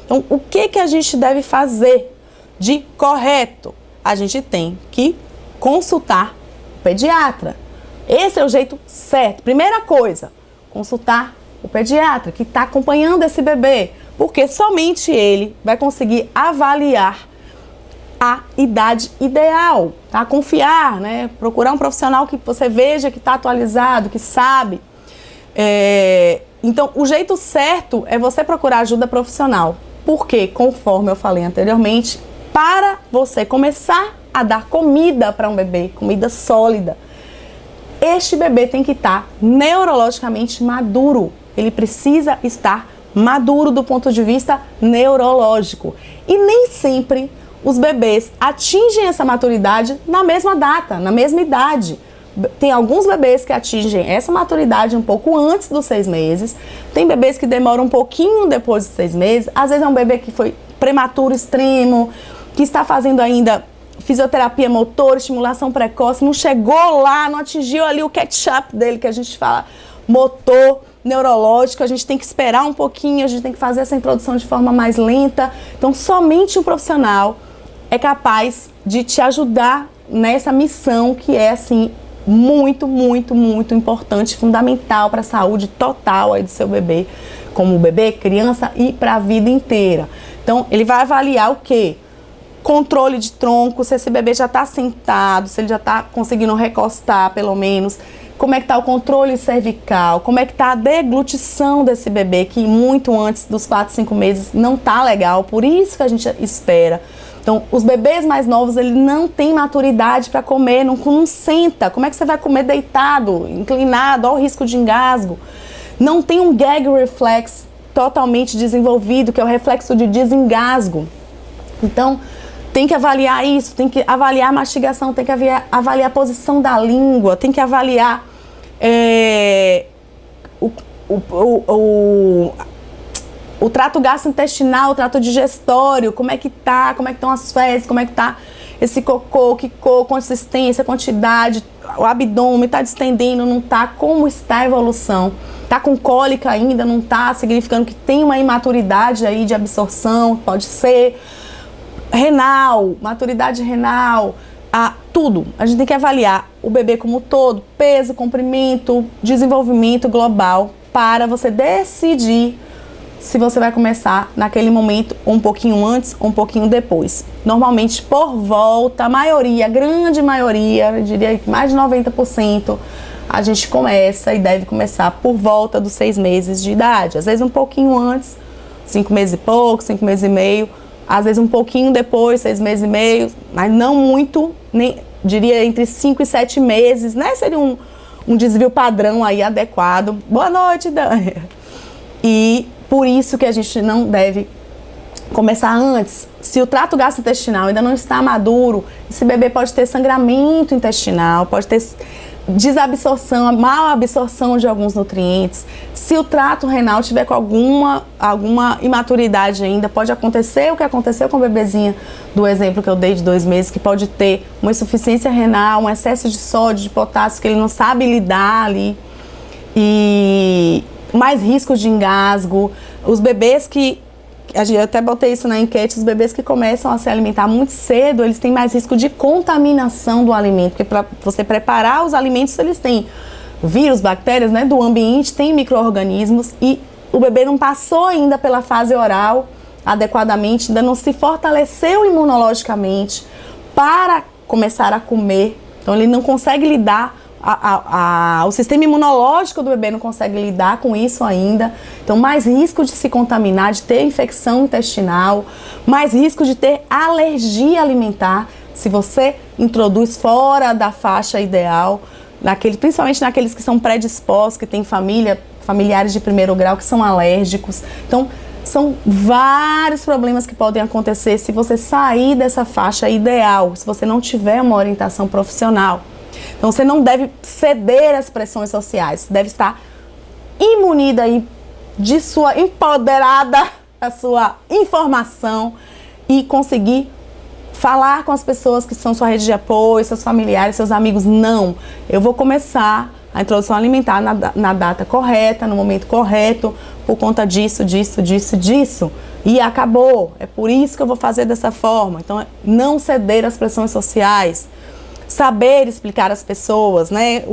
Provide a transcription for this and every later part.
Então, o que a gente deve fazer de correto? A gente tem que consultar o pediatra. Esse é o jeito certo. Primeira coisa, consultar o pediatra que está acompanhando esse bebê, porque somente ele vai conseguir avaliar a idade ideal, tá? Confiar, né? Procurar um profissional que você veja que está atualizado, que sabe. Então, o jeito certo é você procurar ajuda profissional, porque, conforme eu falei anteriormente, para você começar a dar comida para um bebê, comida sólida, este bebê tem que estar neurologicamente maduro. Ele precisa estar maduro do ponto de vista neurológico. E nem sempre os bebês atingem essa maturidade na mesma data, na mesma idade. Tem alguns bebês que atingem essa maturidade um pouco antes dos 6 meses. Tem bebês que demoram um pouquinho depois dos 6 meses. Às vezes é um bebê que foi prematuro extremo, que está fazendo ainda fisioterapia motora, estimulação precoce, não chegou lá, não atingiu ali o catch-up dele, que a gente fala, motor, neurológico. A gente tem que esperar um pouquinho, a gente tem que fazer essa introdução de forma mais lenta. Então, somente um profissional é capaz de te ajudar nessa missão que é, assim, muito, muito, muito importante, fundamental para a saúde total aí do seu bebê, como bebê, criança e para a vida inteira. Então, ele vai avaliar o quê? Controle de tronco, se esse bebê já está sentado, se ele já está conseguindo recostar, pelo menos. Como é que está o controle cervical, como é que está a deglutição desse bebê, que muito antes dos 4, 5 meses não está legal, por isso que a gente espera. Então, os bebês mais novos, ele não tem maturidade para comer, não senta. Como é que você vai comer deitado, inclinado, ao risco de engasgo? Não tem um gag reflex totalmente desenvolvido, que é o reflexo de desengasgo. Então, tem que avaliar isso, tem que avaliar a mastigação, tem que avaliar a posição da língua, tem que avaliar o trato gastrointestinal, o trato digestório, como é que estão as fezes, como é que tá esse cocô, consistência, quantidade, o abdômen está distendendo, não está, como está a evolução, está com cólica ainda, não está, significando que tem uma imaturidade aí de absorção, pode ser, renal, maturidade renal, tudo. A gente tem que avaliar o bebê como um todo, peso, comprimento, desenvolvimento global, para você decidir se você vai começar naquele momento, um pouquinho antes ou um pouquinho depois. Normalmente, por volta, a grande maioria, eu diria que mais de 90%, a gente começa e deve começar por volta dos 6 meses de idade. Às vezes um pouquinho antes, 5 meses e pouco, 5 meses e meio. Às vezes um pouquinho depois, 6 meses e meio, mas não muito, nem, diria entre 5 e 7 meses, né? Seria um desvio padrão aí adequado. Boa noite, Dani. E por isso que a gente não deve começar antes. Se o trato gastrointestinal ainda não está maduro, esse bebê pode ter sangramento intestinal, pode ter desabsorção, mal absorção de alguns nutrientes. Se o trato renal tiver com alguma imaturidade ainda, pode acontecer o que aconteceu com a bebezinha do exemplo que eu dei de 2 meses, que pode ter uma insuficiência renal, um excesso de sódio, de potássio, que ele não sabe lidar ali, e mais risco de engasgo. Os bebês que, eu até botei isso na enquete, os bebês que começam a se alimentar muito cedo, eles têm mais risco de contaminação do alimento, porque para você preparar os alimentos, eles têm vírus, bactérias, né, do ambiente, tem micro-organismos, e o bebê não passou ainda pela fase oral adequadamente, ainda não se fortaleceu imunologicamente para começar a comer. Então ele não consegue lidar, o sistema imunológico do bebê não consegue lidar com isso ainda. Então, mais risco de se contaminar, de ter infecção intestinal, mais risco de ter alergia alimentar, se você introduz fora da faixa ideal, principalmente naqueles que são predispostos, que têm familiares de primeiro grau que são alérgicos. Então, são vários problemas que podem acontecer se você sair dessa faixa ideal, se você não tiver uma orientação profissional. Então, você não deve ceder às pressões sociais, você deve estar imunida aí empoderada da sua informação e conseguir falar com as pessoas que são sua rede de apoio, seus familiares, seus amigos. Não, eu vou começar a introdução alimentar na data correta, no momento correto, por conta disso, disso. E acabou. É por isso que eu vou fazer dessa forma. Então, não ceder às pressões sociais. Saber explicar às pessoas, né?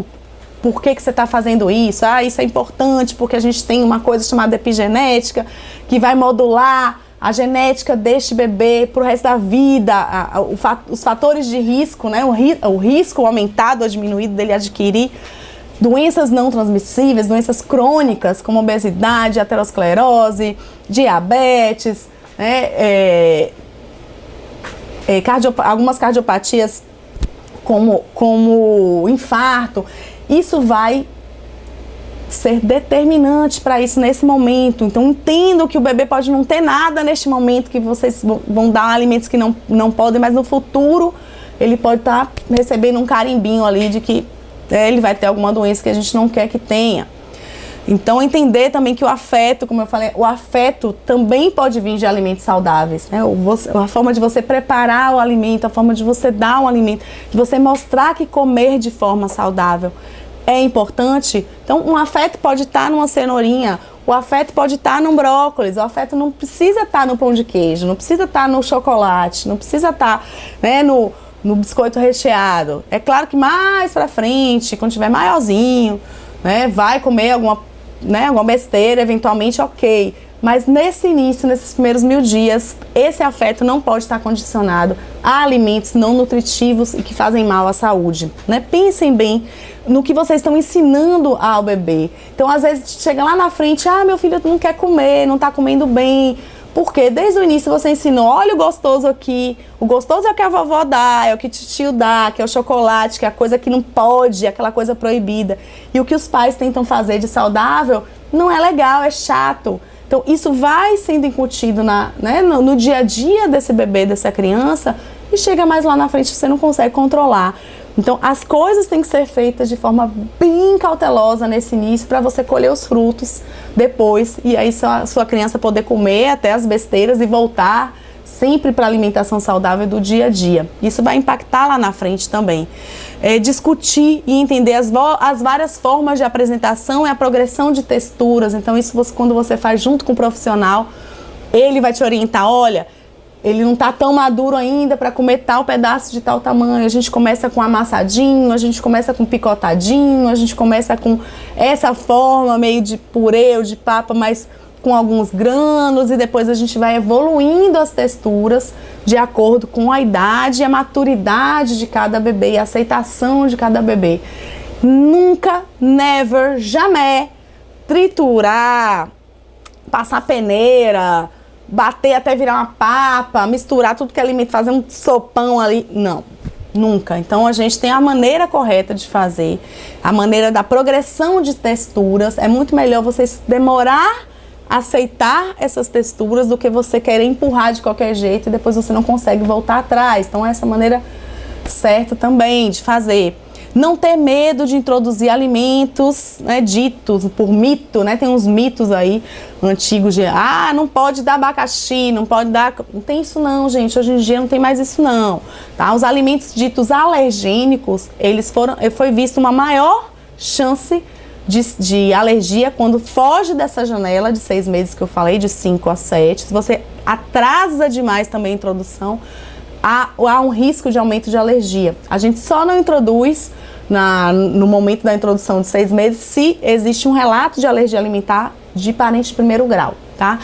Por que você está fazendo isso? Isso é importante porque a gente tem uma coisa chamada epigenética que vai modular a genética deste bebê para o resto da vida, os fatores de risco, né? O risco aumentado ou diminuído dele adquirir doenças não transmissíveis, doenças crônicas como obesidade, aterosclerose, diabetes, né? Algumas cardiopatias como infarto. Isso vai ser determinante para isso nesse momento. Então, entendo que o bebê pode não ter nada neste momento, que vocês vão dar alimentos que não podem, mas no futuro ele pode estar recebendo um carimbinho ali de que ele vai ter alguma doença que a gente não quer que tenha. Então, entender também que o afeto, como eu falei, o afeto também pode vir de alimentos saudáveis, né? A forma de você preparar o alimento, a forma de você dar um alimento, de você mostrar que comer de forma saudável é importante. Então, um afeto pode estar numa cenourinha, o afeto pode estar num brócolis, o afeto não precisa estar no pão de queijo, não precisa estar no chocolate, não precisa estar, né, no biscoito recheado. É claro que mais pra frente, quando tiver maiorzinho, né, vai comer alguma besteira, eventualmente, ok. Mas nesse início, nesses primeiros 1000 dias, esse afeto não pode estar condicionado a alimentos não nutritivos e que fazem mal à saúde, né? Pensem bem no que vocês estão ensinando ao bebê. Então, às vezes, chega lá na frente, meu filho não quer comer, não está comendo bem. Porque desde o início você ensinou, olha o gostoso aqui, o gostoso é o que a vovó dá, é o que o tio dá, que é o chocolate, que é a coisa que não pode, aquela coisa proibida. E o que os pais tentam fazer de saudável não é legal, é chato. Então isso vai sendo incutido no dia a dia desse bebê, dessa criança, e chega mais lá na frente você não consegue controlar. Então as coisas têm que ser feitas de forma bem cautelosa nesse início para você colher os frutos depois e aí sua criança poder comer até as besteiras e voltar sempre para a alimentação saudável do dia a dia. Isso vai impactar lá na frente também. Discutir e entender as várias formas de apresentação e a progressão de texturas. Então isso quando você faz junto com o profissional, ele vai te orientar, olha, ele não está tão maduro ainda para comer tal pedaço de tal tamanho. A gente começa com amassadinho, a gente começa com picotadinho, a gente começa com essa forma meio de purê ou de papa, mas com alguns grânulos, e depois a gente vai evoluindo as texturas de acordo com a idade e a maturidade de cada bebê e a aceitação de cada bebê. Nunca, never, jamais triturar, passar peneira, bater até virar uma papa, misturar tudo que é alimento, fazer um sopão ali, não, nunca. Então a gente tem a maneira correta de fazer, a maneira da progressão de texturas. É muito melhor vocês demorar a aceitar essas texturas do que você querer empurrar de qualquer jeito e depois você não consegue voltar atrás. Então essa é a maneira certa também de fazer. Não ter medo de introduzir alimentos, né, ditos por mito, né? Tem uns mitos aí antigos de não pode dar abacaxi, não pode dar... Não tem isso não, gente. Hoje em dia não tem mais isso não. Tá? Os alimentos ditos alergênicos, foi visto uma maior chance de alergia quando foge dessa janela de 6 meses que eu falei, de 5 a 7. Se você atrasa demais também a introdução, há um risco de aumento de alergia. A gente só não introduz no momento da introdução de 6 meses se existe um relato de alergia alimentar de parente de primeiro grau, tá?